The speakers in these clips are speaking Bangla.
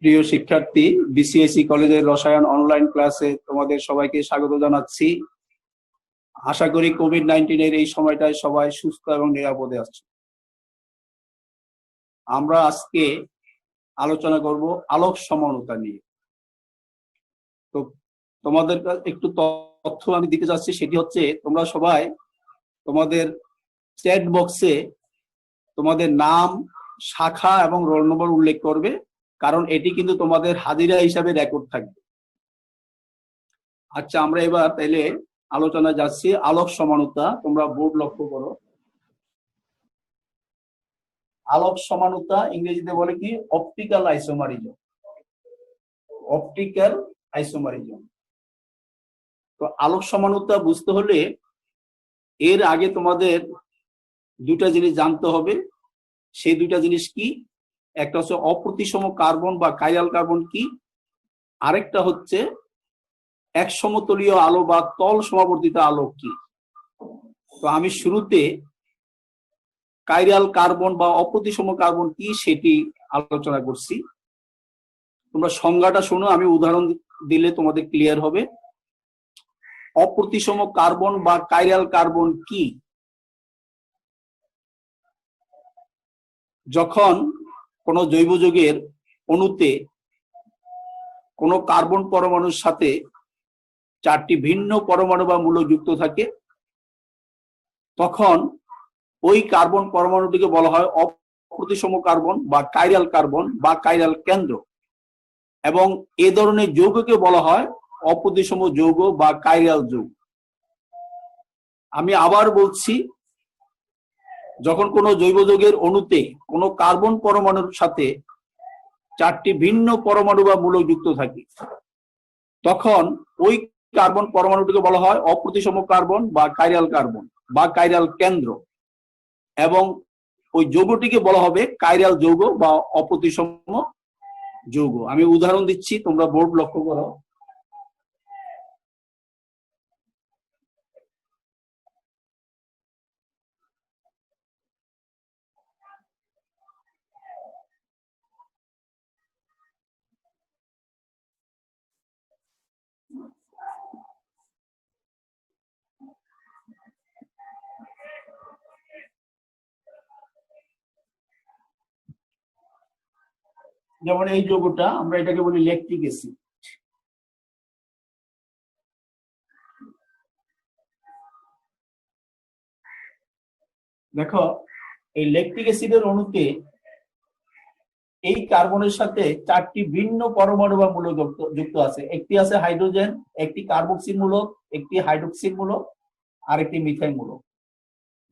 প্রিয় শিক্ষার্থী, বিসিএসই কলেজের রসায়ন অনলাইন ক্লাসে তোমাদের সবাইকে স্বাগত জানাচ্ছি। আশা করি কোভিড-19 এই সময়টায় সবাই সুস্থ এবং নিরাপদে আছে। আমরা আজকে আলোচনা করব আলোক সমানুতা নিয়ে। তো তোমাদের একটু তথ্য আমি দিতে যাচ্ছি, সেটি হচ্ছে তোমরা সবাই তোমাদের চ্যাট বক্সে তোমাদের নাম, শাখা এবং রোল নম্বর উল্লেখ করবে, কারণ এটি কিন্তু তোমাদের হাজিরা হিসাবে রেকর্ড থাকবে। আচ্ছা, আমরা এবার তাইলে আলোচনা যাচ্ছি। আলোক সমানুতা, তোমরা বোর্ড লক্ষ্য করো। আলোক সমানুতা ইংরেজিতে বলে কি? Optical isomerism. Optical isomerism. তো আলোক সমানুতা বুঝতে হলে এর আগে তোমাদের দুটা জিনিস জানতে হবে। সেই দুটা জিনিস কি? একটা হচ্ছে অপ্রতিসম কার্বন বা কাইরাল কার্বন কি, আরেকটা হচ্ছে এক সমতলীয় আলো বা তল সমাবর্তিত আলো কি। তো আমি শুরুতে কাইরাল কার্বন বা অপ্রতিসম কার্বন কি সেটি আলোচনা করছি। তোমরা সংজ্ঞাটা শোনো, আমি উদাহরণ দিলে তোমাদের ক্লিয়ার হবে। অপ্রতিসম কার্বন বা কাইরাল কার্বন কি? যখন কোনো জৈব যৌগের অণুতে কোনো কার্বন পরমাণুর সাথে চারটি ভিন্ন পরমাণু বা মূলক যুক্ত থাকে, তখন ওই কার্বন পরমাণুটিকে বলা হয় অপ্রতিসম কার্বন বা কাইরাল কার্বন বা কাইরাল কেন্দ্র, এবং এ ধরনের যৌগকে বলা হয় অপ্রতিসম যৌগ বা কাইরাল যৌগ। আমি আবার বলছি, যখন কোনো জৈব যৌগের অণুতে কোনো কার্বন পরমাণুর সাথে চারটি ভিন্ন পরমাণু বা মূলক যুক্ত থাকে, তখন ওই কার্বন পরমাণুটিকে বলা হয় অপ্রতিসম কার্বন বা কাইরাল কার্বন বা কাইরাল কেন্দ্র, এবং ওই যৌগটিকে বলা হবে কাইরাল যৌগ বা অপ্রতিসম যৌগ। আমি উদাহরণ দিচ্ছি, তোমরা বোর্ড লক্ষ্য করো। যেমন এই যৌগটা, আমরা এটাকে বলি ল্যাকটিক অ্যাসিড। দেখো, এই ল্যাকটিক অ্যাসিডের অণুতে এই কার্বনের সাথে চারটি ভিন্ন পরমাণু বা মূলক যুক্ত আছে। একটি আছে হাইড্রোজেন, একটি কার্বক্সিল মূলক, একটি হাইড্রোক্সিল মূলক, আর একটি মিথাইল মূলক।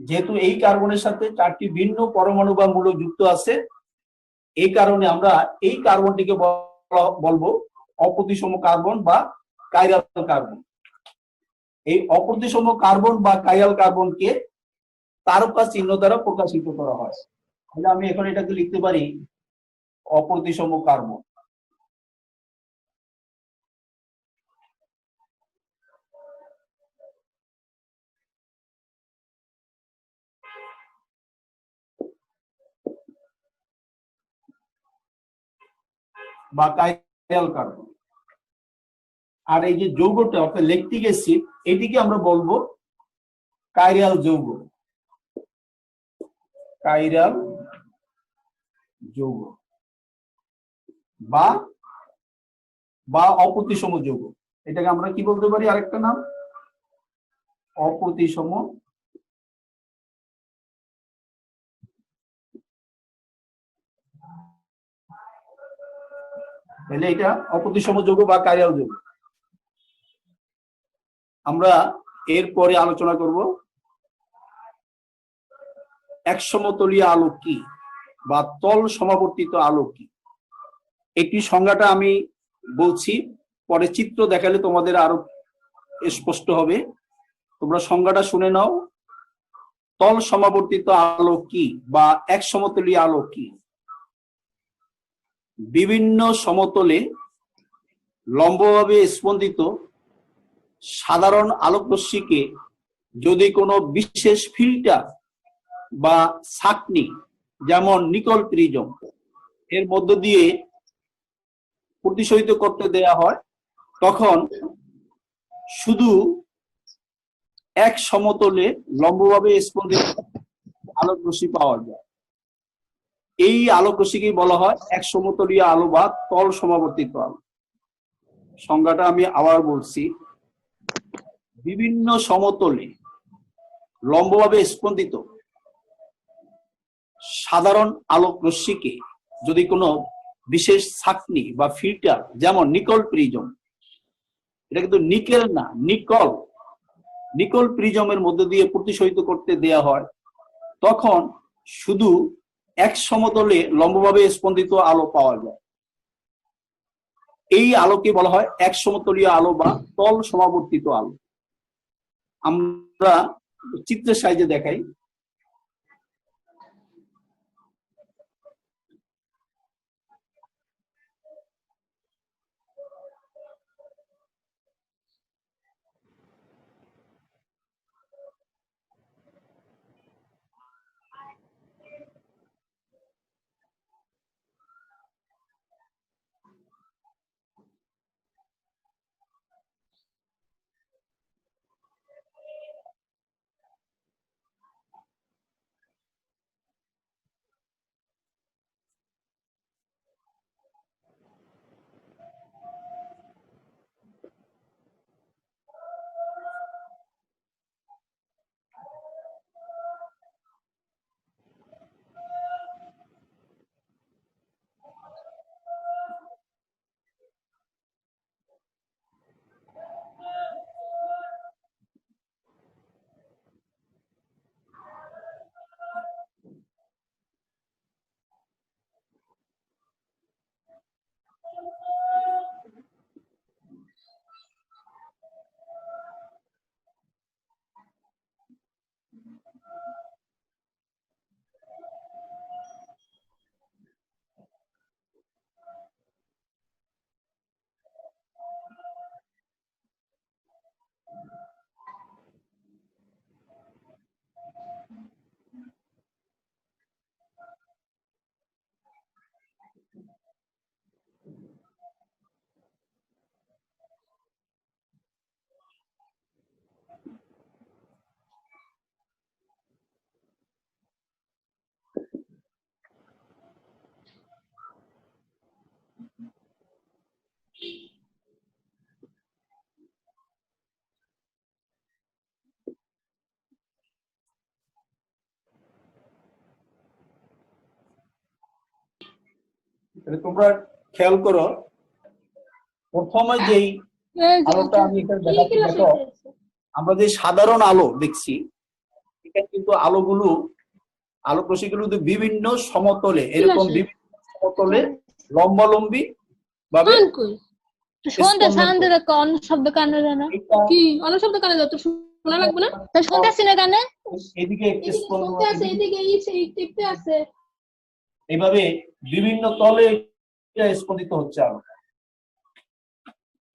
যেহেতু এই কার্বনের সাথে চারটি ভিন্ন পরমাণু বা মূলক যুক্ত আছে, এই কারণে আমরা এই কার্বনটিকে বলবো অপ্রতিসম কার্বন বা কাইরাল কার্বন। এই অপ্রতিসম কার্বন বা কাইরাল কার্বনকে তারকা চিহ্ন দ্বারা প্রকাশিত করা হয়। তাহলে আমি এখন এটাকে লিখতে পারি অপ্রতিসম কার্বন। বা কাইরাল কার্বন। আর এই যে যৌগটা অর্থাৎ ল্যাকটিক অ্যাসিড, এটিকে আমরা বলবো কাইরাল যৌগ। কাইরাল যৌগ বা বা অপ্রতিসম যৌগ। এটাকে আমরা কি বলতে পারি? আরেকটা নাম অপ্রতিসম তাহলে এটা অপ্রতিসম যৌগ বা কাইরাল যৌগ। আমরা এরপরে আলোচনা করব এক সমতলীয় আলো কি বা তল সমাবর্তিত আলো কি। একটি সংজ্ঞাটা আমি বলছি, পরে চিত্র দেখালে তোমাদের আরো স্পষ্ট হবে। তোমরা সংজ্ঞাটা শুনে নাও। তল সমাবর্তিত আলো কি বা এক সমতলীয় আলো কি? বিভিন্ন সমতলে লম্বভাবে স্পন্দিত সাধারণ আলোক রশ্মিকে যদি কোনো বিশেষ ফিল্টার বা ছাঁকনি, যেমন নিকল প্রিজম, এর মধ্য দিয়ে প্রতিসহিত করতে দেয়া হয় তখন শুধু এক সমতলে লম্বভাবে স্পন্দিত আলোক রশ্মি পাওয়া যায়। এই আলোক রশ্মিকে বলা হয় এক সমতলীয় আলো বা তল সমাবর্তিত আলো। সংজ্ঞাটা আমি আবার বলছি, বিভিন্ন সমতলে লম্বভাবে স্পন্দিত সাধারণ আলোক রশ্মিকে যদি কোনো বিশেষ ছাঁকনি বা ফিল্টার, যেমন নিকল প্রিজম, এটা কিন্তু নিকেল না, নিকল প্রিজমের মধ্যে দিয়ে প্রতিসহিত করতে দেয়া হয় তখন শুধু এক সমতলে লম্বভাবে স্পন্দিত আলো পাওয়া যায়। এই আলোকে বলা হয় এক সমতলীয় আলো বা তল সমাবর্তিত আলো। আমরা চিত্রের সাহায্যে দেখাই। তোমরা খেয়াল করো, প্রথমে যেই আলোটা আমি এখানে দেখাচ্ছি, দেখো আমরা যে সাধারণ আলো দেখছি, এখানে কিন্তু আলোক রশ্মিগুলো বিভিন্ন সমতলে, এরকম বিভিন্ন সমতলে লম্বালম্বি ভাবে এইভাবে বিভিন্ন তলে স্পন্দিত হচ্ছে আলো।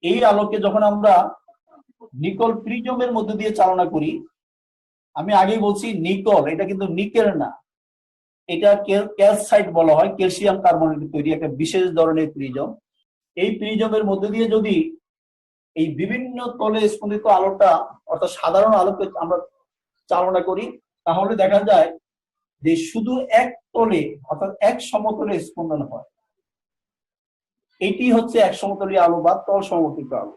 এই আলোকে যখন আমরা নিকল প্রিজমের মধ্যে দিয়ে চালনা করি, আমি আগেই বলছি নিকল, এটা কিন্তু নিকেল না, এটা ক্যালসাইট বলা হয়, ক্যালসিয়াম কার্বনেট তৈরি একটা বিশেষ ধরনের প্রিজম। এই প্রিজমের মধ্যে দিয়ে যদি এই বিভিন্ন তলে স্পন্দিত আলোটা, অর্থাৎ সাধারণ আলোকে আমরা চালনা করি, তাহলে দেখা যায় যে শুধু এক তলে, অর্থাৎ এক সমতলে স্পন্দন হয়। এটি হচ্ছে এক সমতলীয় আলো বা তল সমবর্তিত আলো।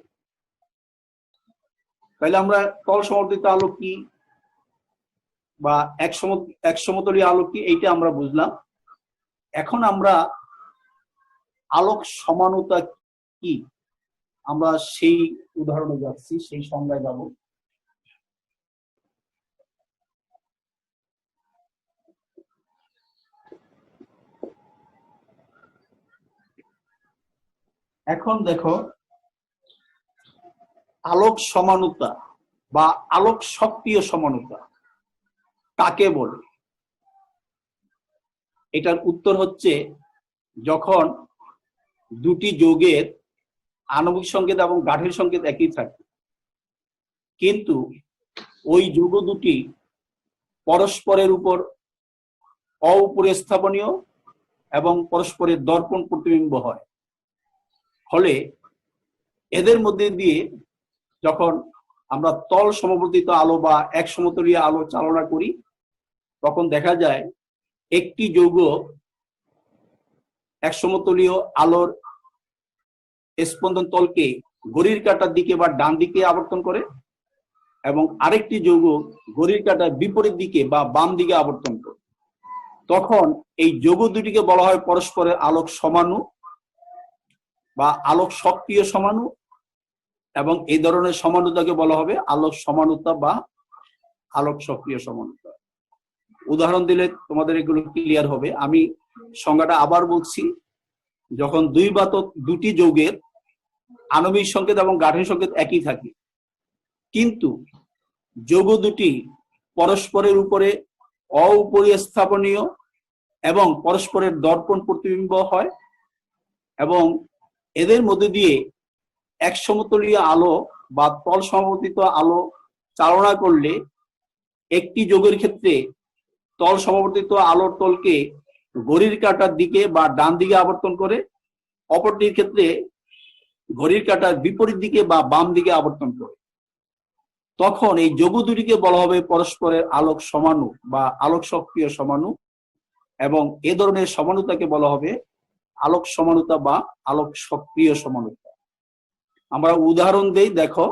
তাহলে আমরা তল সমবর্তিত আলো কি বা এক সমতলীয় আলো কি, এইটা আমরা বুঝলাম। এখন আমরা আলোক সমানতা কি, আমরা সেই উদাহরণে যাচ্ছি, সেই সংজ্ঞায় যাব। এখন দেখো, আলোক সমানতা বা আলোক সক্রিয় সমানতা কাকে বলে? এটার উত্তর হচ্ছে, যখন দুটি যৌগের আণবিক সংকেত এবং গাঠের সংকেত একই থাকে, কিন্তু ওই যৌগ দুটি পরস্পরের উপর অপরিস্থাপনীয় এবং পরস্পরের দর্পণ প্রতিবিম্ব হয়। ফলে এদের মধ্যে দিয়ে যখন আমরা তল সমবর্তিত আলো বা এক সমতলীয় আলো চালনা করি, তখন দেখা যায় একটি যৌগ এক সমতলীয় আলোর স্পন্দন তলকে ঘড়ির কাঁটার দিকে বা ডান দিকে আবর্তন করে, এবং আরেকটি যৌগ ঘড়ির কাঁটার বিপরীত দিকে বা বাম দিকে আবর্তন করে। তখন এই যৌগ দুটিকে বলা হয় পরস্পরের আলোক সমাণু বা আলোক সক্রিয় সমাণু, এবং এই ধরনের সমানুতাকে বলা হবে আলোক সমানুতা বা আলোক সক্রিয় সমানুতা। উদাহরণ দিলে তোমাদের এগুলো ক্লিয়ার হবে। আমি সংজ্ঞাটা আবার বলছি। যখন দুই বা দুটি যৌগের আণবিক সংকেত এবং গাঠনিক সংকেত একই থাকে, কিন্তু যৌগ দুটি পরস্পরের উপরে অপরিস্থাপনীয় এবং পরস্পরের দর্পণ প্রতিবিম্ব হয়, এবং এদের মধ্যে দিয়ে এক সমতলীয় আলো বা তল সমবর্তিত আলো চালনা করলে একটি যৌগের ক্ষেত্রে তল সমবর্তিত আলোর তলকে ঘড়ির কাঁটার দিকে বা ডান দিকে আবর্তন করে, অপরটির ক্ষেত্রে ঘড়ির কাঁটার বিপরীত দিকে বা বাম দিকে আবর্তন করে। তখন এই যৌগ দুটিকে বলা হবে পরস্পরের আলোক সমাণু বা আলোক সক্রিয় সমাণু, এবং এ ধরনের সমানুতাকে বলা হবে আলোক সমানুতা বা আলোক সক্রিয় সমানুতা। আমরা উদাহরণ দেই, দেখো।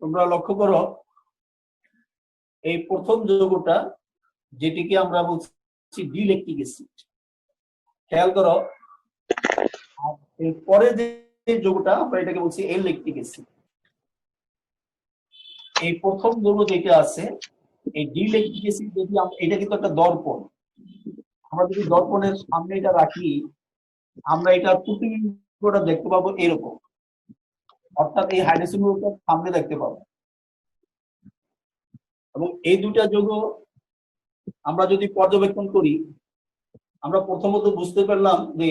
তোমরা লক্ষ্য করো, এই প্রথম যৌগটা যেটিকে আমরা বলছি ডিইলেকট্রিক অ্যাসিড, খেয়াল করো। এরপরে যে যৌগটা আমরা এটাকে বলছি ইলেকট্রিক অ্যাসিড। এই প্রথম যৌগ যেটা আছে এই ডিইলেকট্রিক অ্যাসিড, যদি এটা কিন্তু একটা দর্পণ, আমরা যদি দর্পণের সামনে এটা রাখি, আমরা এটার প্রতিবিম্বটা দেখতে পাবো এরকম, অর্থাৎ এই হাইড্রোজেনটা সামনে দেখতে পাবো। এবং এই দুটা যৌগ আমরা যদি পর্যবেক্ষণ করি, আমরা প্রথমত বুঝতে পারলাম যে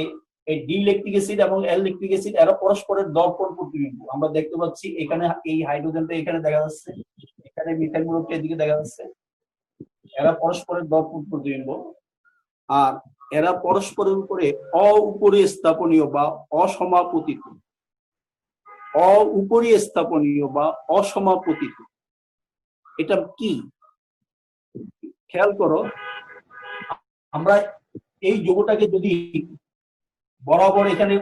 এই ডিইলেকট্রিক অ্যাসিড এবং ইলেকট্রিক অ্যাসিড এরা পরস্পরের দর্পণ প্রতিবিম্ব। আমরা দেখতে পাচ্ছি এখানে এই হাইড্রোজেনটা এখানে দেখা যাচ্ছে, এখানে মিথাইল গ্রুপটা এদিকে দেখা যাচ্ছে, এরা পরস্পরের দর্পণ প্রতিবিম্ব। আর এরা পরস্পরের উপরে অপরিস্থাপনীয় বা অসমাপতিত, অপরিস্থাপনীয় বা অসমাপতিত। এটা কি খেয়াল করো, আমরা এই যৌগটাকে যদি বরাবর এখানে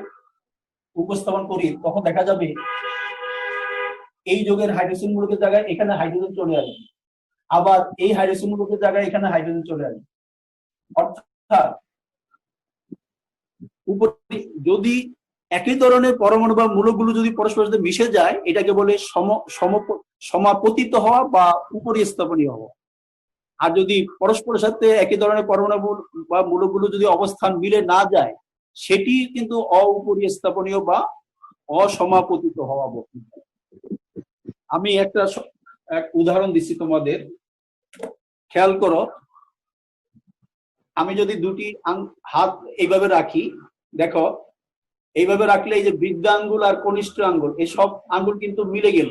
উপস্থাপন করি, তখন দেখা যাবে এই যৌগের হাইড্রোজেন মূলকের জায়গায় এখানে হাইড্রোজেন চলে আসবে, আবার এই হাইড্রোজেন মূলকের জায়গায় এখানে হাইড্রোজেন চলে আসবে। অর্থাৎ অর্থাৎ যদি একই ধরনের পরমাণু বা মূলকগুলো যদি পরস্পরের সাথে মিশে যায় এটাকে বলে সমাপতিত হওয়া বা উপরিস্থাপনীয় হওয়া। আর যদি পরস্পরের সাথে একই ধরনের পরমাণু বা মূলকগুলো যদি অবস্থান মিলে না যায় সেটি কিন্তু অউপরিস্থাপনীয় বা অসমাপতিত হওয়া। আমি এক উদাহরণ দিচ্ছি তোমাদের, খেয়াল করো। আমি যদি দুটি হাত এইভাবে রাখি, দেখো এইভাবে রাখলে এই যে বৃদ্ধ আঙ্গুল আর কনিষ্ঠ আঙ্গুল এই সব আঙ্গুল কিন্তু মিলে গেল,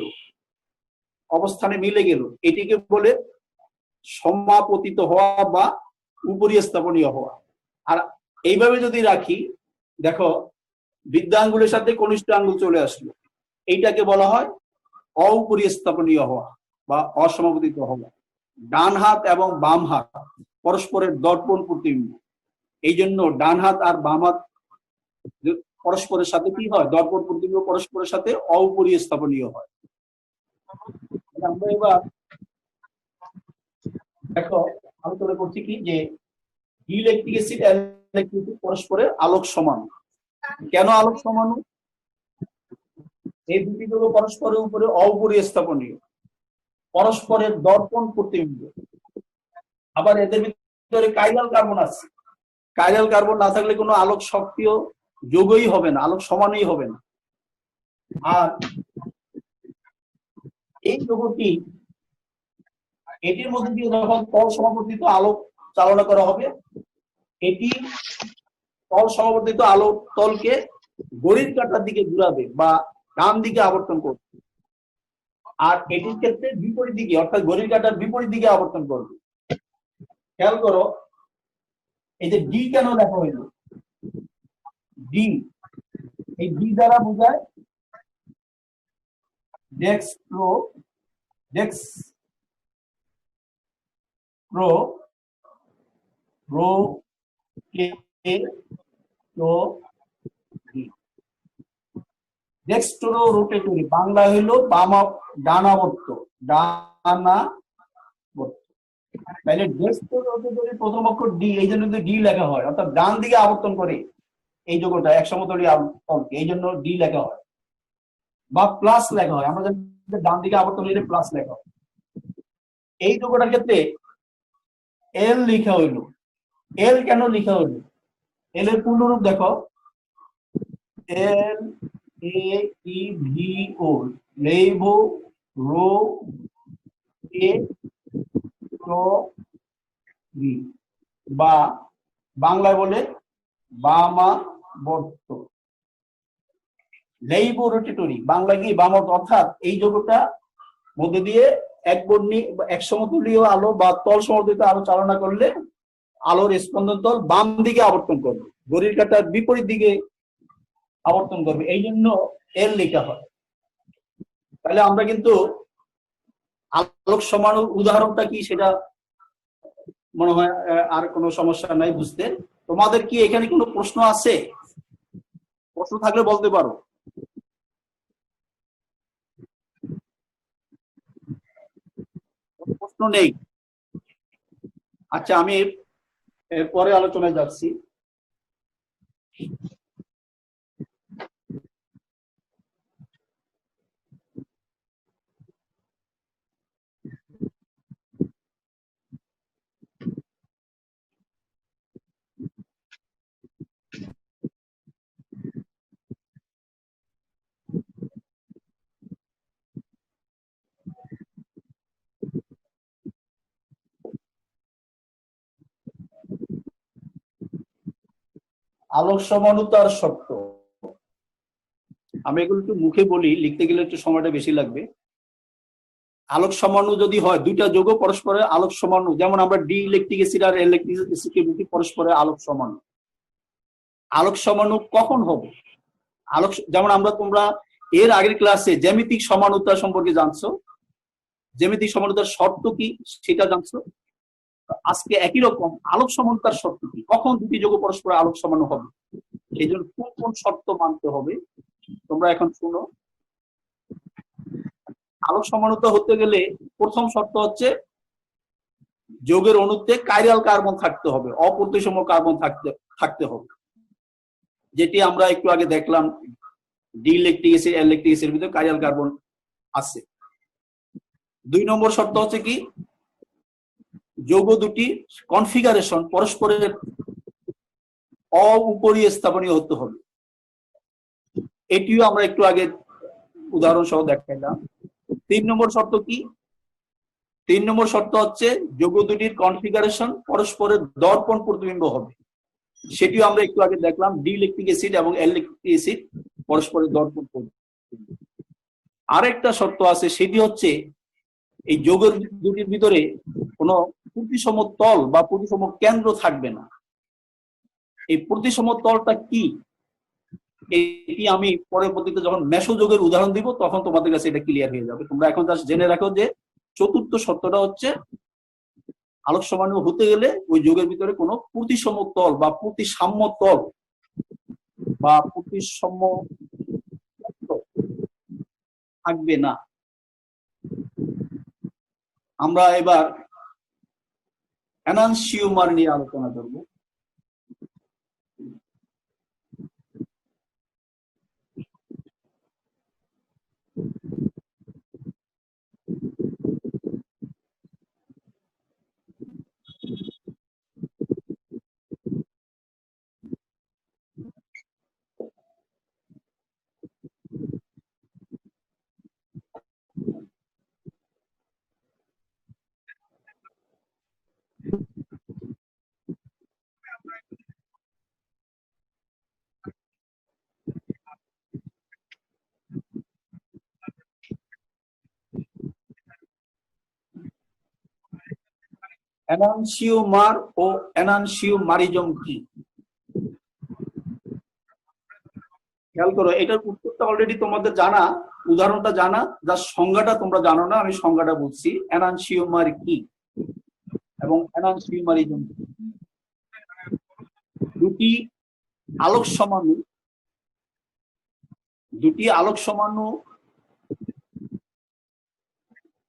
অবস্থানে মিলে গেল, এটিকে বলে সমাপতিত হওয়া বা উপরিস্থাপনীয় হওয়া। আর এইভাবে যদি রাখি, দেখো বৃদ্ধ আঙ্গুলের সাথে কনিষ্ঠ আঙ্গুল চলে আসলো, এইটাকে বলা হয় অউপরিস্থাপনীয় হওয়া বা অসমাপতিত হওয়া। ডান হাত এবং বাম হাত পরস্পরের দর্পণ প্রতিবিম্ব, এই জন্য ডান হাত আর বাম হাত পরস্পরের সাথে কি হয়, দর্পণ প্রতিবিম্ব পরস্পরের সাথে অউপরিস্থাপনীয় হয়। আমরা এবার দেখো আলোচনা করছি কি যে ইলেকট্রিক অ্যাসিড আর ইলেকট্রিক পরস্পরের আলোক সমান। কেন আলোক সমান? এই দুটি যৌগ পরস্পরের উপরে অপরিস্থাপনীয়, পরস্পরের দর্পণ প্রতিবিম্ব। আবার এদের ভিতরে কাইরাল কার্বন আছে, কাইরাল কার্বন না থাকলে কোনো আলোক সক্রিয় যৌগই হবে না, আলোক সমানই হবে না। আর এই যৌগটি এটির মধ্যে দিয়ে যখন তল সমাপতিত আলোক চালনা করা হবে, এটি তল সমাপতিত আলোক তলকে ঘড়ির কাঁটার দিকে ঘুরাবে বা ডান দিকে আবর্তন করবে। আর এটির ক্ষেত্রে বিপরীত দিকে, অর্থাৎ ঘড়ির কাঁটার বিপরীত দিকে আবর্তন করবে। খেয়াল করো এই যে ডি কেন লেখা হইল, ডি, এই ডি দ্বারা বোঝায় ডেক্সট্রো রোটেটরি, বাংলা হইল ডানাবর্ত, তাহলে ডেক্সট্রো রোটেটরি প্রথম অক্ষর ডি, এই জন্য ডি লেখা হয়, অর্থাৎ ডান দিকে আবর্তন করে এই যৌগটা এক সমতলীয় তলকে, এই জন্য ডি লেখা হয় বা প্লাস লেখা হয়। আমরা জানি ডান দিকে আবর্তন হলে প্লাস লেখা হয়। এই যৌগটার ক্ষেত্রে এল লেখা হইল। এল কেন লেখা হইল? এল এর পূর্ণরূপ দেখো, এল এ ই ভি ও, লেইভো রো এ বা বাংলায় বলে বামাবর্ত, লেইবোরেটরি, বাংলা কি বামাবর্ত। অর্থাৎ এই যৌগটা মধ্যে দিয়ে এক সমতুলীয় আলো বা তল সমতুলিত আলো চালনা করলে আলোর স্পন্দন তল বাম দিকে আবর্তন করবে, ঘড়ির কাঁটার বিপরীত দিকে আবর্তন করবে, এই জন্য এল লেখা হয়। তাহলে আমরা কিন্তু আলোক সমাণুর উদাহরণটা কি সেটা মনে হয় আর কোনো সমস্যা নাই বুঝতে। তোমাদের কি এখানে কোনো প্রশ্ন আছে? প্রশ্ন থাকলে বলতে পারো। প্রশ্ন নেই? আচ্ছা, আমি এরপরে আলোচনায় যাচ্ছি। আলোক সমানুতার শর্ত, আমি এগুলো একটু মুখে বলি, লিখতে গেলে একটু সময়টা বেশি লাগবে। আলোক সমাণু যদি হয়, দুইটা যৌগ পরস্পরের আলোক সমাণু, যেমন আমরা ডি ইলেকট্রিক অ্যাসিড আর ইলেকট্রিক অ্যাসিডকে বলি পরস্পরের আলোক সমাণু। আলোক সমাণু কখন হবে? যেমন তোমরা এর আগের ক্লাসে জ্যামিতিক সমানুতা সম্পর্কে জানছো, জ্যামিতিক সমানুতার শর্ত কি সেটা জানছো। আজকে একই রকম আলোক সমানুতার শর্ত কি, কখন দুটি যৌগ পরস্পর আলোক সমাণু হবে, এই জন্য কোন কোন শর্ত মানতে হবে তোমরা এখন শুনো। আলোক সমানুতা হতে গেলে প্রথম শর্ত হচ্ছে যৌগের অণুতে কাইরাল কার্বন থাকতে হবে, অপ্রতিসম কার্বন থাকতে হবে, যেটি আমরা একটু আগে দেখলাম ডি ল্যাকটিক অ্যাসিড এল ল্যাকটিক অ্যাসিডের ভিতরে কাইরাল কার্বন আছে। 2 নম্বর শর্ত হচ্ছে কি, যৌগ দুটি কনফিগারেশন পরস্পরের অউপরীয় স্থাপনীয় হতে হবে। এটিও আমরা একটু আগে উদাহরণ সহ দেখাইলাম। 3 নম্বর শর্ত কি? 3 নম্বর শর্ত হচ্ছে যৌগ দুটির কনফিগারেশন পরস্পরের দর্পণ প্রতিবিম্ব হবে। সেটিও আমরা একটু আগে দেখলাম, ডি ল্যাকটিক অ্যাসিড এবং এল ল্যাকটিক অ্যাসিড পরস্পরের দর্পণ প্রতিবিম্ব। আরেকটা শর্ত আছে, সেটি হচ্ছে এই যৌগের দুটির ভিতরে কোনো প্রতিসম তল বা প্রতিসম কেন্দ্র থাকবে না। এই প্রতিসম তলটা কি, এটি আমি পরবর্তীতে যখন মেসোযোগের উদাহরণ দিব তখন তোমাদের কাছে এটা ক্লিয়ার হয়ে যাবে। তোমরা এখন জাস্ট জেনে রাখো যে চতুর্থ শর্তটা হচ্ছে আলোক সমাণু হতে গেলে ওই যৌগের ভিতরে কোনো প্রতিসম তল বা প্রতিসাম্য তল বা প্রতিসাম্য থাকবে না। আমরা এবার এনানসিওমার নিয়ে আলোচনা করব। এনানসিওমার ও এনানসিওমারিজম কি? খেয়াল করো, এটার উত্তরটা অলরেডি তোমাদের জানা, উদাহরণটা জানা, যার সংজ্ঞাটা তোমরা জানো না, আমি সংজ্ঞাটা বলছি। এনানসিওমার কি এবং এনানসিওমারিজম কি? দুটি আলোক সমাণু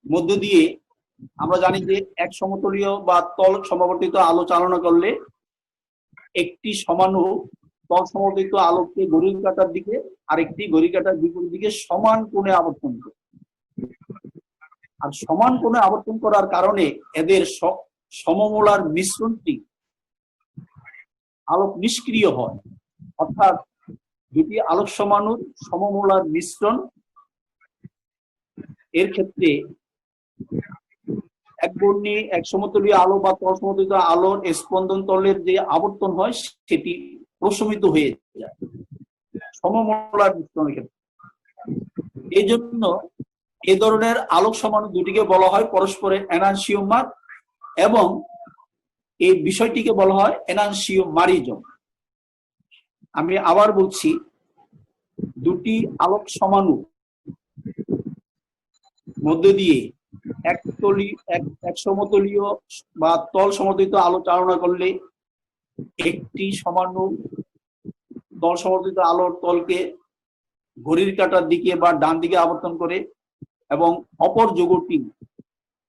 মধ্য দিয়ে আমরা জানি যে এক সমতলীয় বা তল সমবর্তিত আলো চালনা করলে একটি সমাণু তল সমবর্তিত আলোককে ঘড়ির কাঁটার দিকে আরেকটি ঘড়ির কাঁটার বিপরীত দিকে সমান কোণে আবর্তন করে। আর সমান কোণে আবর্তন করার কারণে এদের সমমোলার মিশ্রণটি আলোক নিষ্ক্রিয় হয়। অর্থাৎ দুটি আলোক সমাণুর সমমোলার মিশ্রণ এর ক্ষেত্রে এক সমতলীয় আলো বা তল সমতলীয় আলোর স্পন্দন তলের যে আবর্তন হয় সেটি প্রশমিত হয়ে যায় সমমোলার মিশ্রণের ক্ষেত্রে। এই জন্য এ ধরনের আলোক সমাণু দুটিকে বলা হয় পরস্পরের এনানসিওমার এবং এই বিষয়টিকে বলা হয় এনানসিওমারিজম। আমি আবার বলছি, দুটি আলোক সমাণু মধ্য দিয়ে এক সমতলীয় বা তল সমতলিত আলো চালনা করলে একটি সমাণু তল সমতলিত আলোর তলকে ঘড়ির কাঁটার দিকে বা ডান দিকে আবর্তন করে এবং অপর যৌগটি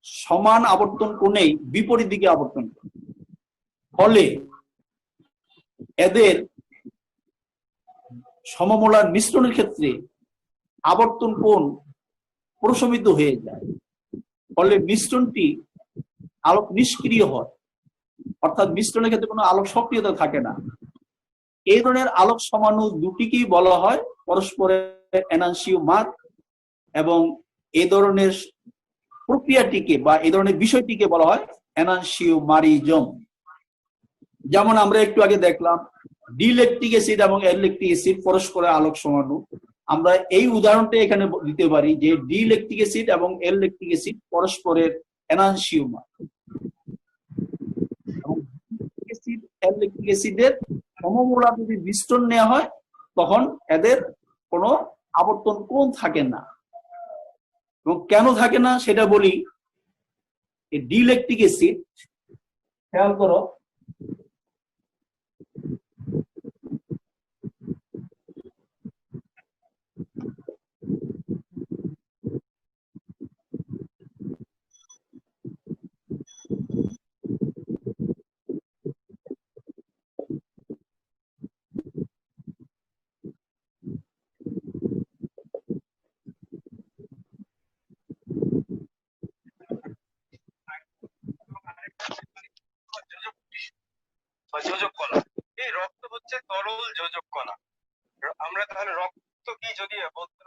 সমান আবর্তন কোণেই বিপরীত দিকে আবর্তন করে। ফলে এদের সমমোলার মিশ্রণের ক্ষেত্রে আবর্তন কোণ প্রশমিত হয়ে যায়। ফলে মিশ্রণটি আলোক নিষ্ক্রিয় হয়, অর্থাৎ মিশ্রণের ক্ষেত্রে কোনো আলোক সক্রিয়তা থাকে না। এই ধরনের আলোক সমাণু দুটিকেই বলা হয় পরস্পরের এনানসিওমার এবং এই ধরনের প্রক্রিয়াটিকে বা এই ধরনের বিষয়টিকে বলা হয় এনানসিওমারিজম। যেমন আমরা একটু আগে দেখলাম ডি ল্যাকটিক অ্যাসিড এবং এল ল্যাকটিক অ্যাসিড পরস্পরের আলোক সমাণু। আমরা এই উদাহরণটা এখানে দিতে পারি যে ডি ল্যাকটিক অ্যাসিড এবং এল ল্যাকটিক অ্যাসিড পরস্পরের এনানসিওমার। এল ল্যাকটিক অ্যাসিডের সমমোলার যদি মিশ্রণ নেওয়া হয় তখন এদের কোনো আবর্তন কোণ থাকে না। এবং কেন থাকে না সেটা বলি। এই ডি ল্যাকটিক অ্যাসিড, খেয়াল করো, বা যোজক কণা। এই রক্ত হচ্ছে তরল যোজক কণা। আমরা তাহলে রক্ত কি যদি বলতে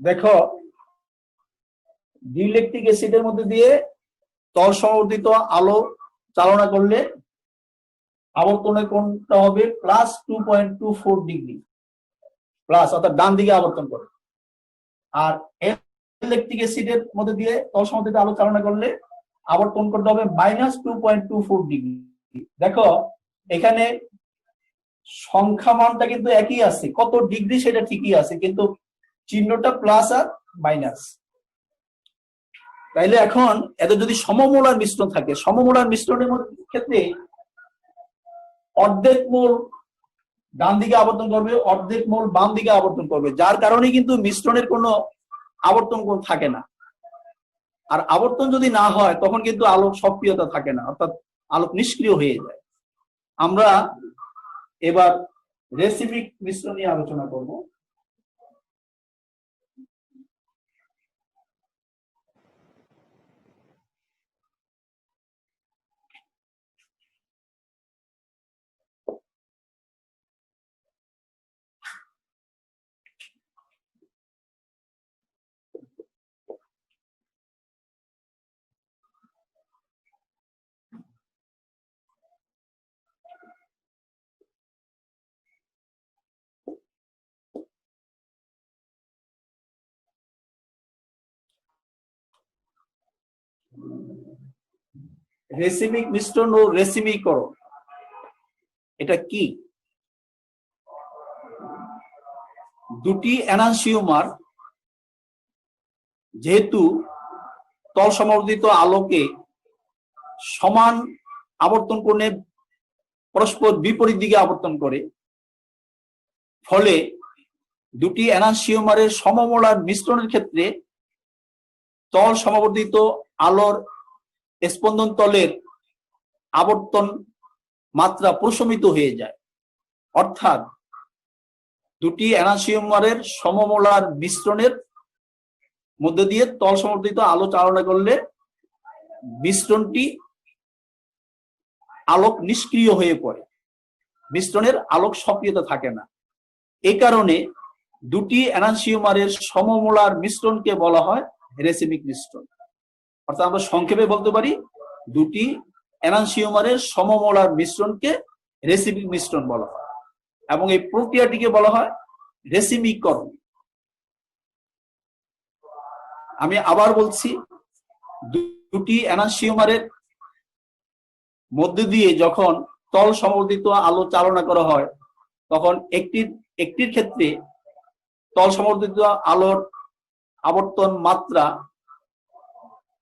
দেখো, ডিইলেকট্রিক অ্যাসিডের মধ্যে দিয়ে তল সমবর্তিত আলো চালনা করলে আবর্তনের কোণটা হবে +2.24 ডিগ্রি প্লাস, অর্থাৎ ডান দিকে আবর্তন করে। আর ইলেকট্রিক অ্যাসিডের মধ্যে দিয়ে তল সমবর্তিত আলো চালনা করলে আবর্তন করতে হবে -2.24 ডিগ্রি। দেখো এখানে সংখ্যা মানটা কিন্তু একই আছে, কত ডিগ্রি সেটা ঠিকই আছে, কিন্তু চিহ্নটা প্লাস আর মাইনাস। তাইলে এখন এদের যদি সমমোলার মিশ্রণ থাকে, সমমোলার মিশ্রণের ক্ষেত্রে অর্ধেক মোল ডান দিকে আবর্তন করবে, অর্ধেক মোল বাম দিকে আবর্তন করবে, যার কারণে কিন্তু মিশ্রণের কোনো আবর্তন কোণ থাকে না। আর আবর্তন যদি না হয় তখন কিন্তু আলোক সক্রিয়তা থাকে না, অর্থাৎ আলোক নিষ্ক্রিয় হয়ে যায়। আমরা এবার রেসিপিক মিশ্রণ নিয়ে আলোচনা করব। রেসিমিক মিশ্রণ ও রেসিমিকরণ এটা কি? দুটি এনানসিওমার যেহেতু তল সমবর্তিত আলোকে সমান আবর্তন কোণে পরস্পর বিপরীত দিকে আবর্তন করে, ফলে দুটি এনানসিওমারের সমমোলার মিশ্রণের ক্ষেত্রে তল সমবর্তিত আলোর স্পন্দন তলের আবর্তন মাত্রা প্রশমিত হয়ে যায়। অর্থাৎ দুটি এনানসিওমারের সমমোলার মিশ্রণের মধ্যে দিয়ে তল সমবর্তিত আলো চালনা করলে মিশ্রণটি আলোক নিষ্ক্রিয় হয়ে পড়ে, মিশ্রণের আলোক সক্রিয়তা থাকে না। এই কারণে দুটি এনানসিওমারের সমমোলার মিশ্রণকে বলা হয় রেসিমিক মিশ্রণ। অর্থাৎ আমরা সংক্ষেপে বলতে পারি দুটি এনানসিওমারের সমমোলার মিশ্রণকে রেসিমিক মিশ্রণ বলা হয়, এবং এই প্রক্রিয়াটিকে বলা হয় রেসিমিকরণ। আমি আবার বলছি, দুটি এনানসিওমারের মধ্যে দিয়ে যখন তল সমবর্তিত আলো চালনা করা হয়, তখন একটির ক্ষেত্রে তল সমবর্তিত আলোর আবর্তন মাত্রা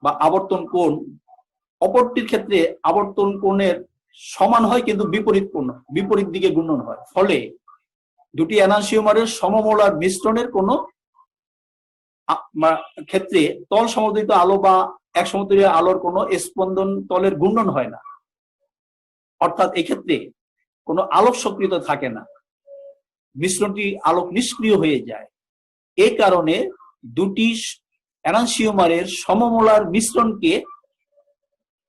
বা আবর্তন কোণ অপরটির ক্ষেত্রে আবর্তন কোণের সমান হয়, কিন্তু বিপরীত দিকে ঘূর্ণন হয়। ফলে দুটি এনানসিওমারের সমমোলার মিশ্রণের কোন ক্ষেত্রে তল সমবর্তিত আলো বা এক সমতুল্য আলোর কোনো স্পন্দন তলের ঘূর্ণন হয় না, অর্থাৎ এক্ষেত্রে কোনো আলোক সক্রিয়তা থাকে না, মিশ্রণটি আলোক নিষ্ক্রিয় হয়ে যায়। এই কারণে দুটি এনানসিওমারের সমমোলার মিশ্রণকে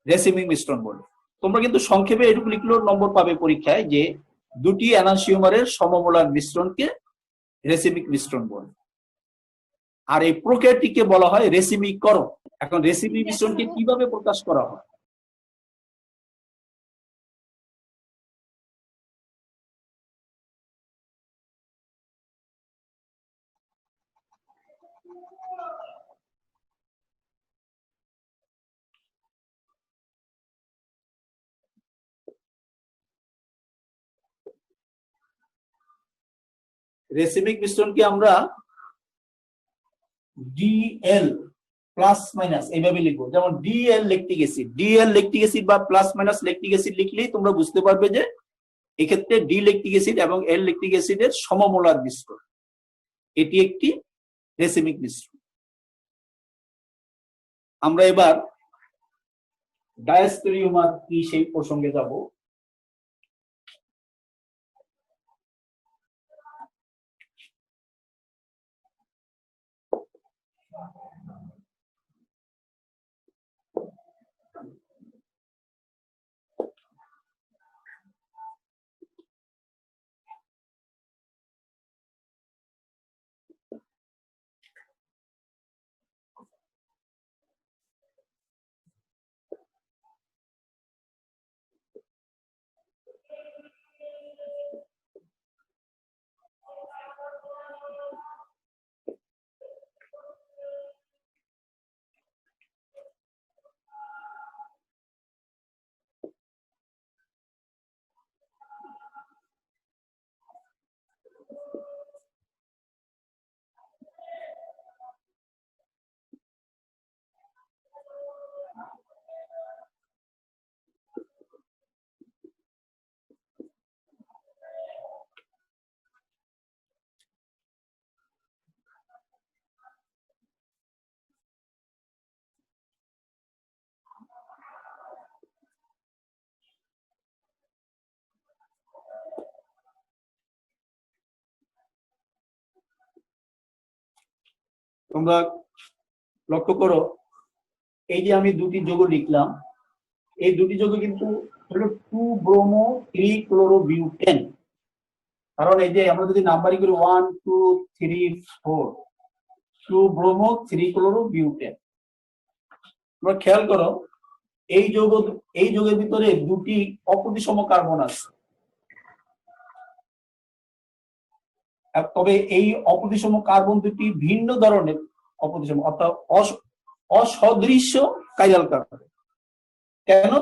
রেসিমিক মিশ্রণ বলে। তোমরা কিন্তু সংক্ষেপে এটুকু লিখলেও নম্বর পাবে পরীক্ষায়, যে দুটি এনানসিওমারের সমমোলার মিশ্রণকে রেসিমিক মিশ্রণ বলে। আর এই প্রক্রিয়াটিকে বলা হয় রেসিমিকরণ। এখন রেসিমিক মিশ্রণকে কিভাবে প্রকাশ করা হয়? রেসিমিক মিশ্রণকে আমরা ডিএল প্লাস মাইনাস এইভাবে লিখবো। যেমন ডিএল ল্যাকটিক অ্যাসিড বা প্লাস মাইনাস ল্যাকটিক অ্যাসিড লিখলেই তোমরা বুঝতে পারবে যে এক্ষেত্রে ডি ল্যাকটিক অ্যাসিড এবং এল ল্যাকটিক অ্যাসিডের সমমোলার মিশ্রণ, এটি একটি রেসিমিক মিশ্রণ। আমরা এবার ডায়াস্টেরিওমার কি সেই প্রসঙ্গে যাব। তোমরা লক্ষ্য করো, এই যে আমি দুটি যৌগ লিখলাম, এই দুটি যৌগ কিন্তু হলো 2-bromo-3-chlorobiutane। কারণ এই যে আমরা যদি নাম্বারিং করি 1 2 3 4, 2-bromo-3-chlorobiutane। তোমরা খেয়াল করো, এই যৌগের ভিতরে দুটি অপ্রতিসম কার্বন আছে। তবে এই অপ্রতিসম কার্বন দুটি ভিন্ন ধরনের অপ্রতিসম, অর্থাৎ অসদৃশ্য কাইরাল কার্বন। কেন?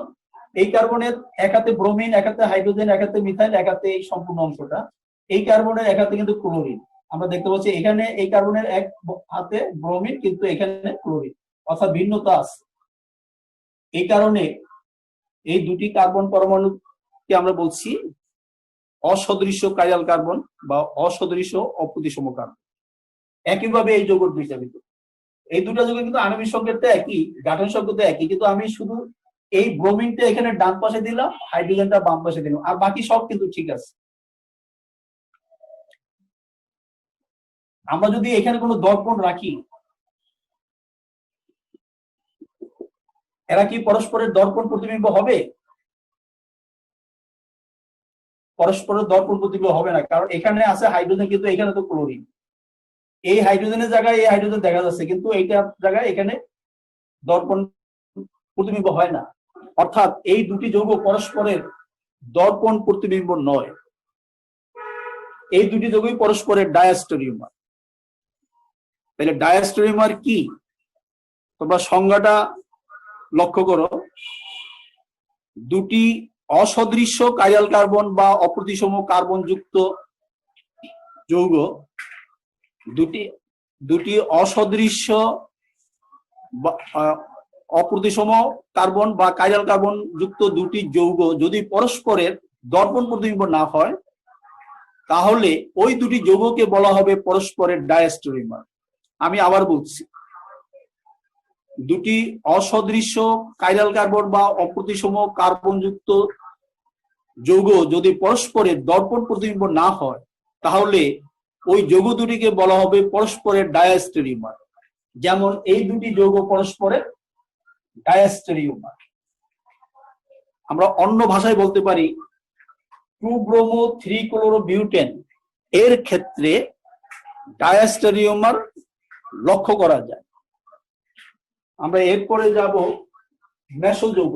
এই কার্বনের এক হাতে ব্রোমিন, এক হাতে হাইড্রোজেন, এক হাতে মিথাইল, এক হাতে এই সম্পূর্ণ অংশটা। এই কার্বনের এক হাতে কিন্তু ক্লোরিন। আমরা দেখতে পাচ্ছি এখানে এই কার্বনের এক হাতে ব্রোমিন, কিন্তু এখানে ক্লোরিন, অর্থাৎ ভিন্নতা আছে। এই কারণে এই দুটি কার্বন পরমাণুকে আমরা বলছি অসদৃশ্য কাইরাল কার্বন বা অসদৃশ্য অপ্রতিসম কার্বন। একইভাবে এই যৌগ দুইটা ভিতর, এই দুটা যৌগ কিন্তু আণবিক সংকেতটা একই, গাঠন সংকেত একই, কিন্তু আমি শুধু এই ব্রোমিনটা এখানে ডান পাশে দিলাম, হাইড্রোজেনটা বাম পাশে দিলাম, আর বাকি সব কিন্তু ঠিক আছে। আমরা যদি এখানে কোনো দর্পণ রাখি, এরা কি পরস্পরের দর্পণ প্রতিবিম্ব হবে? পরস্পরের দর্পণ প্রতিবিম্ব হবে না, কারণ এখানে আছে হাইড্রোজেন, কিন্তু এখানে তো ক্লোরিন। এই হাইড্রোজেনের জায়গায় এই হাইড্রোজেন দেখা যাচ্ছে, কিন্তু এইটা জায়গায় এখানে দর্পণ প্রতিবিম্ব হয় না। অর্থাৎ এই দুটি যৌগ পরস্পরের দর্পণ প্রতিবিম্ব নয়, এই দুটি যৌগই পরস্পরের ডায়াস্টেরিওমার। তাহলে ডায়াস্টেরিওমার কি? তোমরা সংজ্ঞাটা লক্ষ্য করো, দুটি অসদৃশ্য কাইরাল কার্বন বা অপ্রতিসম কার্বন যুক্ত যৌগ, দুটি অসদৃশ্য অপ্রতিসম কার্বন বা কাইরাল কার্বন যুক্ত দুটি যৌগ যদি পরস্পরের দর্পণ প্রতিবিম্ব না হয়, তাহলে ওই দুটি যৌগকে বলা হবে পরস্পরের ডায়াস্টেরিওমার। আমি আবার বলছি, দুটি অসদৃশ্য কাইরাল কার্বন বা অপ্রতিসম কার্বন যুক্ত যৌগ যদি পরস্পরের দর্পণ প্রতিবিম্ব না হয়, তাহলে ওই যৌগ দুটিকে বলা হবে পরস্পরের ডায়াস্টেরিওমার। যেমন এই দুটি যৌগ পরস্পরের ডায়াস্টেরিওমার। আমরা অন্য ভাষায় বলতে পারি 2-bromo-3-chlorobiutane এর ক্ষেত্রে ডায়াস্টেরিওমার লক্ষ্য করা যায়। আমরা এরপরে যাব মেসো যৌগ।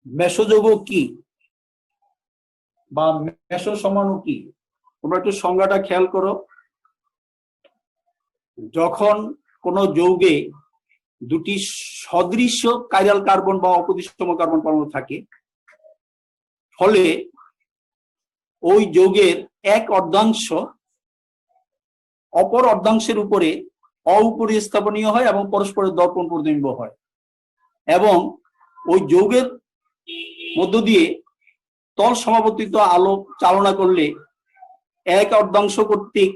মেসোযৌগ কি বা মেসো সমাণু কি? তোমরা একটু সংজ্ঞাটা খেয়াল করো। যখন কোন যৌগে দুটি সদৃশ্য কাইরাল কার্বন বা অপ্রতিসম কার্বন পরমাণু থাকে, ফলে ওই যৌগের এক অর্ধাংশ অপর অর্ধাংশের উপরে অপরিস্থাপনীয় হয় এবং পরস্পরের দর্পণ প্রতিবিম্ব হয়, এবং ওই যৌগের মধ্য দিয়ে তল সমাবর্তিত আলো চালনা করলে এক অর্ধাংশ কর্তৃক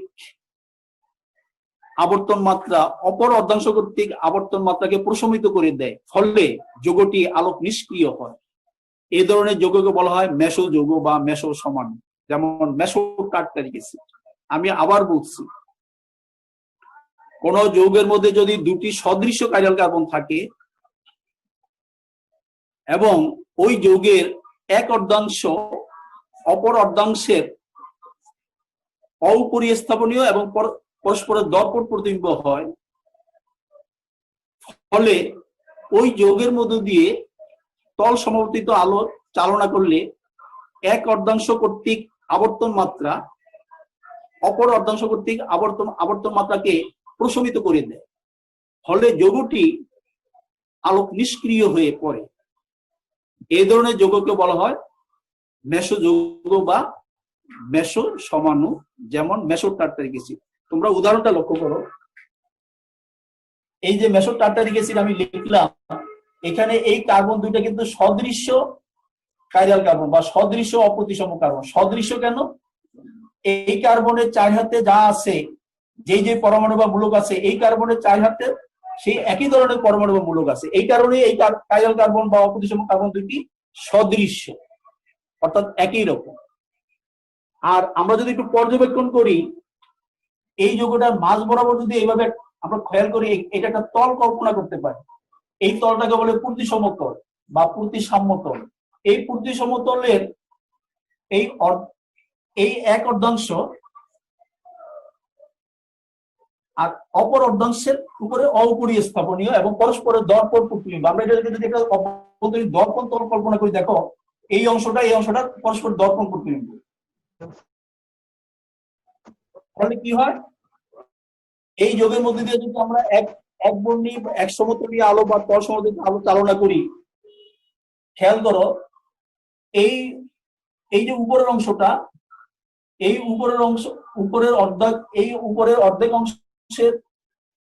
আবর্তন মাত্রা অপর অর্ধাংশ কর্তৃক আবর্তন মাত্রাকে প্রশমিত করে দেয়, ফলে যৌগটি আলোক নিষ্ক্রিয় হয়। এই ধরনের যৌগকে বলা হয় মেসো যৌগ বা মেসো সমাণু, যেমন মেসো টার্টারিক অ্যাসিড। আমি আবার বলছি, কোন যৌগের মধ্যে যদি দুটি সদৃশ্য কাইরাল কার্বন থাকে এবং ওই যৌগের এক অর্ধাংশ অপর অর্ধাংশের অপরিস্থাপনীয় এবং পরস্পরের দর্পণ প্রতিবিম্ব হয়, ফলে ওই যৌগের মধ্য দিয়ে তল সমবর্তিত আলো চালনা করলে এক অর্ধাংশ কর্তৃক আবর্তন মাত্রা অপর অর্ধাংশ কর্তৃক আবর্তন মাত্রাকে প্রশমিত করে দেয়, ফলে যৌগটি আলোক নিষ্ক্রিয় হয়ে পড়ে। এই ধরনের যৌগকে বলা হয় মেসো যৌগ বা মেসো সমাণু, যেমন মেসো টার্টারিক অ্যাসিড। তোমরা উদাহরণটা লক্ষ্য করো। এই যে মেসো টার্টারিক অ্যাসিড আমি লিখলাম, এখানে এই কার্বন দুইটা কিন্তু সদৃশ্য কাইরাল কার্বন বা সদৃশ্য অপ্রতিসম কার্বন। সদৃশ্য কেন? এই কার্বনের চার হাতে যা আছে, যে পরমাণু বা মূলক আছে, এই কার্বনের চার হাতে সেই একই ধরনের পরমাণু বা মূলক আছে। এই কারণে এই কাইরাল কার্বন বা অপ্রতিসম কার্বন দুটি সদৃশ্য, অর্থাৎ একই রকম। আর আমরা যদি একটু পর্যবেক্ষণ করি, এই যৌগটার মাঝ বরাবর যদি এইভাবে আমরা খেয়াল করি, এটা একটা তল কল্পনা করতে পারি। এই তলটাকে বলে প্রতিসম তল বা প্রতিসাম্য তল। এই প্রতিসম তলের এই এক অর্ধাংশ আর অপর অর্ধাংশের উপরে অপরিস্থাপনীয় এবং পরস্পরের দর্পণ প্রতিবিম্ব। আমরা এটা যদি একটা অভ্যন্তরীণ দর্পণ তল কল্পনা করি, দেখো এই অংশটা পরস্পর দর্পণ প্রতিবিম্ব। তাহলে কি হয়, এই যৌগের মধ্যে দিয়ে যদি আমরা এক বর্ণী এক সমতলীয় আলো বা তল সমতলীয় আলো চালনা করি, খেয়াল করো এই যে উপরের অংশটা, এই উপরের অর্ধেক অংশের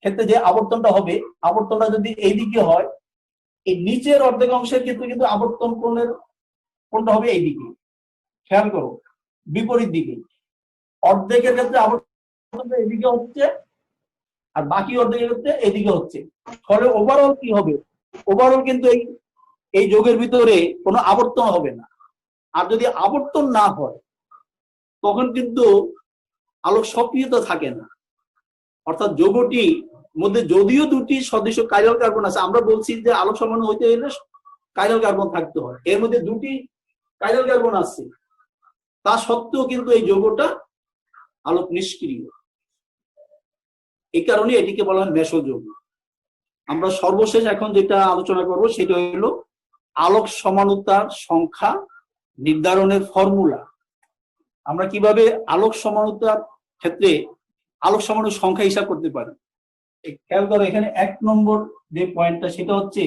ক্ষেত্রে যে আবর্তনটা হবে, আবর্তনটা যদি এইদিকে হয়, এই নিচের অর্ধেক অংশের ক্ষেত্রে কিন্তু আবর্তন কোনটা হবে? এইদিকে। খেয়াল করো, বিপরীত দিকে। অর্ধেকের ক্ষেত্রে আবর্তনটা এদিকে হচ্ছে আর বাকি অর্ধেকের ক্ষেত্রে এদিকে হচ্ছে, ফলে ওভারঅল কি হবে? ওভারঅল কিন্তু এই যৌগের ভিতরে কোনো আবর্তন হবে না। আর যদি আবর্তন না হয়, তখন কিন্তু আলোক সক্রিয়তা থাকে না। অর্থাৎ যৌগটি মধ্যে যদিও দুটি সদৃশ্য কাইরাল কার্বন আছে, আমরা বলছি যে আলোক সমাণু হইতে গেলে কাইরাল কার্বন থাকতে হয়, এর মধ্যে দুটি কাইরাল কার্বন আছে, তা সত্ত্বেও কিন্তু এই যৌগটা আলোক নিষ্ক্রিয়। এই কারণে এটিকে বলা হয় মেসো যৌগ। আমরা সর্বশেষ এখন যেটা আলোচনা করব সেটা হলো আলোক সমানুতার সংখ্যা নির্ধারণের ফর্মুলা। আমরা কিভাবে আলোক সমানুতার ক্ষেত্রে আলোক সমাণুর সংখ্যা হিসাব করতে পারি। খেয়াল করো, এখানে 1 নম্বর যে পয়েন্টটা, সেটা হচ্ছে,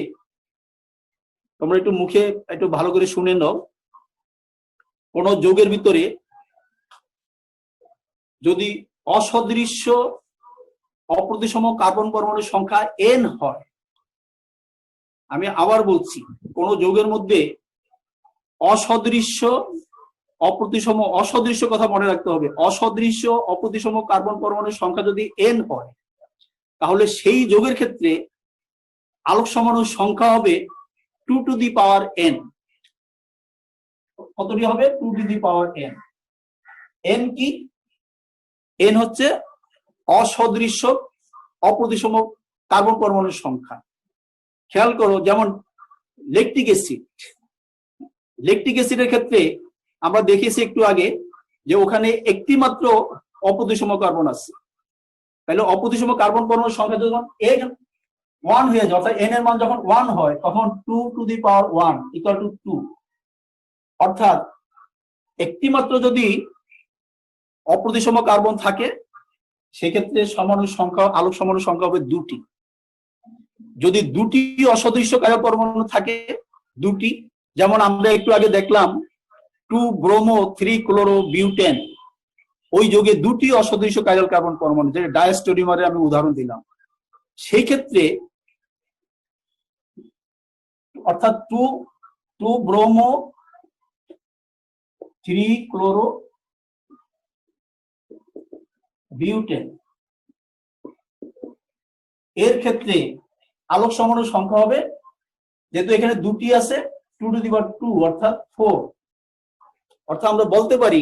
তোমরা একটু মুখে একটু ভালো করে শুনে নাও। কোন যৌগের ভিতরে যদি অসদৃশ্য অপ্রতিসম কার্বন পরমাণুর সংখ্যা n হয়, আমি আবার বলছি, কোন যৌগের মধ্যে অসদৃশ্য অসদৃশ্য কথা মনে রাখতে হবে, অসদৃশ্য অপ্রতিসম কার্বন পরমাণুর সংখ্যা যদি n হয়, তাহলে সেই যৌগের ক্ষেত্রে আলোক সমাণুর সংখ্যা হবে 2 টু দি পাওয়ার n। কতটি হবে? 2 to the power n। n কি? n হচ্ছে অসদৃশ্য অপ্রতিসম কার্বন পরমাণুর সংখ্যা। খেয়াল করো, যেমন ল্যাকটিক অ্যাসিডের ক্ষেত্রে আমরা দেখেছি একটু আগে যে ওখানে একটি মাত্র অপ্রতিসম কার্বন আছে। তাহলে অপ্রতিসম কার্বন পরমাণুর সংখ্যা যখন 1 হয়ে যায়, অর্থাৎ n এর মান যখন 1 হয় তখন 2⁴ ইকুয়াল টু 2। অর্থাৎ একটি মাত্র যদি অপ্রতিসম কার্বন থাকে সেক্ষেত্রে সমাণু সংখ্যা, আলোক সমাণু সংখ্যা হবে 2টি। যদি 2টি অসদৃশ্য কার্বন পরমাণু থাকে, 2টি, যেমন আমরা একটু আগে দেখলাম 2-ব্রোমো-3-ক্লোরোবিউটেন, ওই যৌগে 2টি অসদৃশ্য কাইরাল কার্বন পরমাণু, যেটা ডায়াস্টোরিমারের আমি উদাহরণ দিলাম, সেই ক্ষেত্রে অর্থাৎ 2-ব্রোমো-3-ক্লোরোবিউটেন এর ক্ষেত্রে আলোক সমাণু সংখ্যা হবে, যেহেতু এখানে 2টি আছে, 2⁴, অর্থাৎ 4। অর্থাৎ আমরা বলতে পারি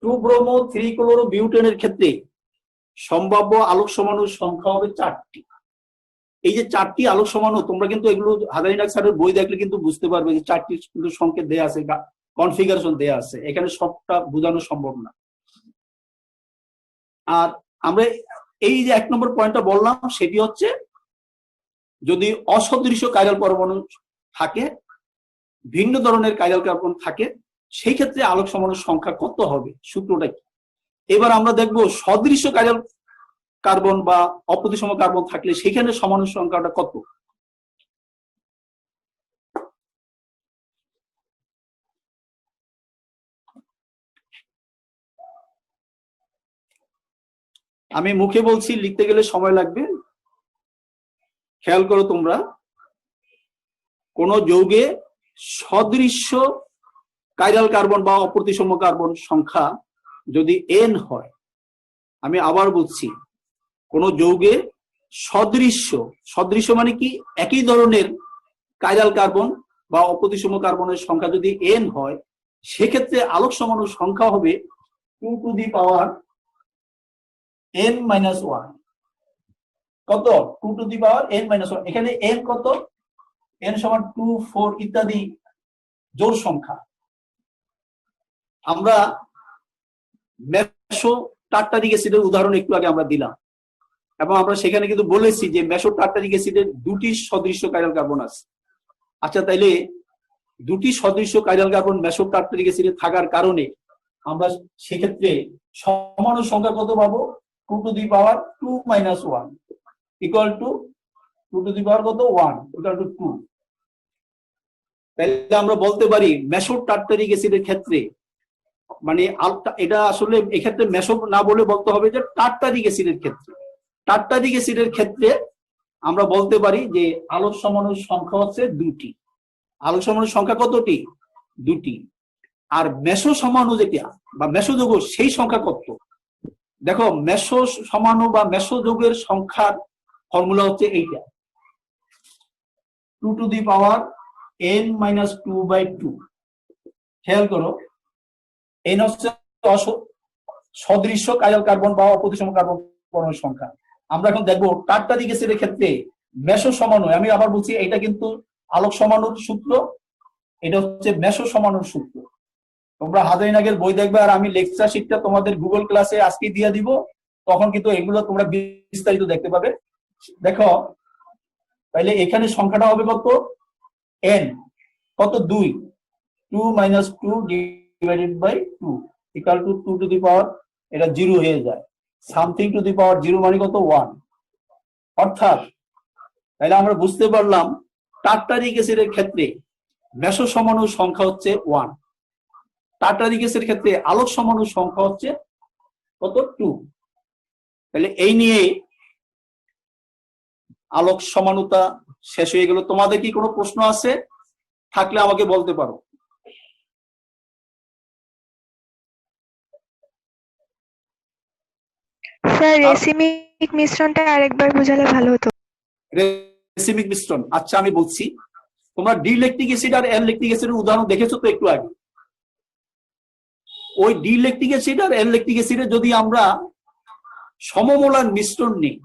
2-ব্রোমো-3-ক্লোরোবিউটেনের ক্ষেত্রে সম্ভাব্য আলোক সমাণুর সংখ্যা হবে 4টি। এই যে 4টি আলোক সমাণু, তোমরা কিন্তু এগুলো হাজারিনাক স্যারের বই দেখলে কিন্তু বুঝতে পারবে যে 4টি কিন্তু সংকেত দেয়া আছে, কনফিগারেশন দেয়া আছে, এখানে সবটা বোঝানো সম্ভব না। আর আমরা এই যে 1 নম্বর পয়েন্টটা বললাম, সেটি হচ্ছে যদি অসদৃশ্য কাইরাল পরমাণু থাকে, ভিন্ন ধরনের কাইরাল কার্বন থাকে, সেই ক্ষেত্রে আলোক সমাণুর সংখ্যা কত হবে, সূত্রটা কি। এবার আমরা দেখব সদৃশ্য কাইরাল কার্বন বা অপ্রতিসম কার্বন থাকলে সেখানে সমাণু সংখ্যাটা কত। আমি মুখে বলছি, লিখতে গেলে সময় লাগবে। খেয়াল করো তোমরা, কোন যৌগে সদৃশ্য কাইরাল কার্বন বা অপ্রতিসম কার্বন সংখ্যা যদি n হয়, আমি আবার বলছি, কোন যৌগে সদৃশ্য মানে কি, একই ধরনের কাইরাল কার্বন বা অপ্রতিসম কার্বনের সংখ্যা যদি n হয়, সেক্ষেত্রে আলোক সমাণুর সংখ্যা হবে 2⁻n-1। কত? 2⁻n-1। এখানে n কত? n সমান 2, 4 ইত্যাদি জোড় সংখ্যা। আমরা মেসো টার্টারিক অ্যাসিডের উদাহরণ একটু আগে আমরা দিলাম, এবং আমরা সেখানে কিন্তু বলেছি যে মেসো টার্টারিক অ্যাসিডের 2টি সদৃশ্য কাইরাল কার্বন আছে। আচ্ছা, তাইলে 2টি সদৃশ্য কাইরাল কার্বন মেসো টার্টারিক অ্যাসিডে থাকার কারণে আমরা সেক্ষেত্রে সমাণু সংখ্যা কত পাবো? 2⁻2-1 ইকুয়াল টু 2⁻1 ইকুয়াল টু 2। তাহলে আমরা বলতে পারি মেসো টার্টারিক অ্যাসিডের ক্ষেত্রে, মানে এটা আসলে এক্ষেত্রে মেসো না বলে বলতে হবে যে টার্টারিক অ্যাসিডের ক্ষেত্রে, টার্টারিক অ্যাসিডের ক্ষেত্রে আমরা বলতে পারি যে আলোক সমাণুর সংখ্যা হচ্ছে 2টি। আলোক সমাণুর সংখ্যা কতটি? 2টি। আর মেসো সমাণু যেটা বা মেসো যৌগ, সেই সংখ্যা কত? দেখো, মেসো সমাণু বা মেসো যৌগের সংখ্যার ফর্মুলা হচ্ছে এইটা, 2⁻n-2/2। খেয়াল করো, n হচ্ছে সদৃশ্য কাইরাল কার্বন বা অপ্রতিসম কার্বন পরমাণুর সংখ্যা। আমরা এখন দেখবো টার্টারিক অ্যাসিডের ক্ষেত্রে মেসো সমাণু, আমি আবার বলছি এটা কিন্তু আলোক সমাণুর সূত্র, এটা হচ্ছে মেসো সমাণুর সূত্র। তোমরা হাজারিনাগের বই দেখবে, আর আমি লেকচার শিটটা তোমাদের গুগল ক্লাসে আজকে দিয়ে দিব, তখন কিন্তু এগুলো তোমরা বিস্তারিত দেখতে পাবে। দেখো, তাহলে এখানে সংখ্যাটা হবে কত? n কত? 2 2-2 ইকুয়াল টু 2 এটা 0 হয়ে যায়, সামথিং টু দি পাওয়ার 0 মানে কত? 1। অর্থাৎ তাহলে আমরা বুঝতে পারলাম টার্টারিক অ্যাসিডের ক্ষেত্রে মেসো সমাণুর সংখ্যা হচ্ছে 1, টার্টারিক অ্যাসিডের ক্ষেত্রে আলোক সমাণুর সংখ্যা হচ্ছে কত? 2। তাহলে এই নিয়ে আলোক সমাণুতা শেষ হয়ে গেল। তোমাদের কি কোনো প্রশ্ন আছে? থাকলে আমাকে বলতে পারো। স্যার, রেসিমিক মিশ্রণটা আরেকবার বোঝালে ভালো হতো। রেসিমিক মিশ্রণ, আচ্ছা আমি বলছি। তোমরা ডি-ল্যাকটিক অ্যাসিড আর এন-ল্যাকটিক অ্যাসিডের উদাহরণ দেখেছো তো একটু আগে। ওই ডি-ল্যাকটিক অ্যাসিড আর এন-ল্যাকটিক অ্যাসিডে যদি আমরা সমমোলার মিশ্রণ নিই,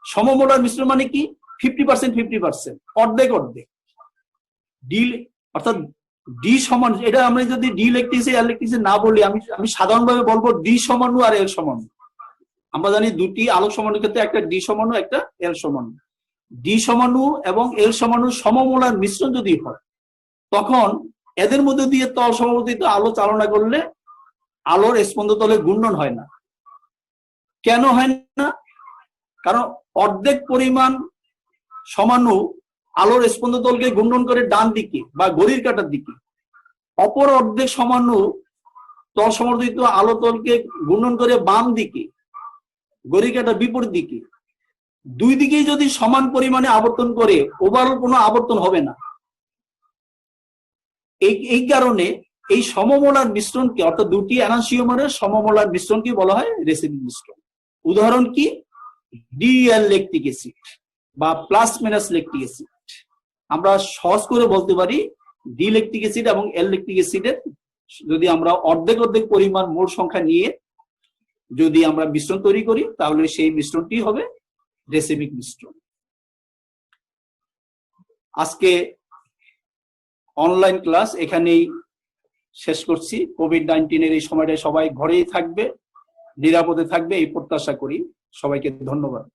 সমমোলার মিশ্রণ মানে কি? 50% 50%, অর্ধেক অর্ধেক। অর্থাৎ ডি সমান, এটা আমরা যদি ডি-ল্যাকটিক অ্যাসিড এন-ল্যাকটিক অ্যাসিড না বলি, আমি সাধারণভাবে বলবো ডি সমাণু আর এল সমাণু। আমরা জানি দুটি আলোক সমাণুর ক্ষেত্রে একটা ডি সমাণু, একটা এল সমাণু। ডি সমাণু এবং এল সমাণু সমমোলার মিশ্রণ যদি হয়, তখন এদের মধ্যে দিয়ে তল সমবর্তিত আলো চালনা করলে আলোর স্পন্দতলে ঘূর্ণন হয় না। কেন হয় না? কারণ অর্ধেক পরিমাণ সমাণু আলোর স্পন্দতলকে ঘূর্ণন করে ডান দিকে বা ঘড়ির কাঁটার দিকে, অপর অর্ধেক সমাণু তল সমর্থিত আলো তলকে ঘূর্ণন করে বাম দিকে, ঘড়ির কাঁটার বিপরীত দিকে। দুই দিকেই যদি সমান পরিমাণে আবর্তন করে, ওভারঅল কোনো আবর্তন হবে না। এই কারণে এই সমমোলার মিশ্রণকে, অর্থাৎ দুটি এনানসিওমারের সমমোলার মিশ্রণকে বলা হয় রেসিমিক মিশ্রণ। উদাহরণ কি? ডিএল ল্যাকটিক অ্যাসিড বা প্লাস মাইনাস ল্যাকটিক অ্যাসিড। আমরা সহজ করে বলতে পারি ডি ল্যাকটিক অ্যাসিড এবং এল ল্যাকটিক অ্যাসিডের যদি আমরা অর্ধেক অর্ধেক পরিমাণ মোট সংখ্যা নিয়ে যদি আমরা মিশ্রণ তৈরি করি, তাহলে সেই মিশ্রণটি হবে রেসিমিক মিশ্রণ। আজকে অনলাইন ক্লাস এখানেই শেষ করছি। কোভিড-19 এই সময়টায় সবাই ঘরেই থাকবে, নিরাপদে থাকবে এই প্রত্যাশা করি। সবাইকে ধন্যবাদ।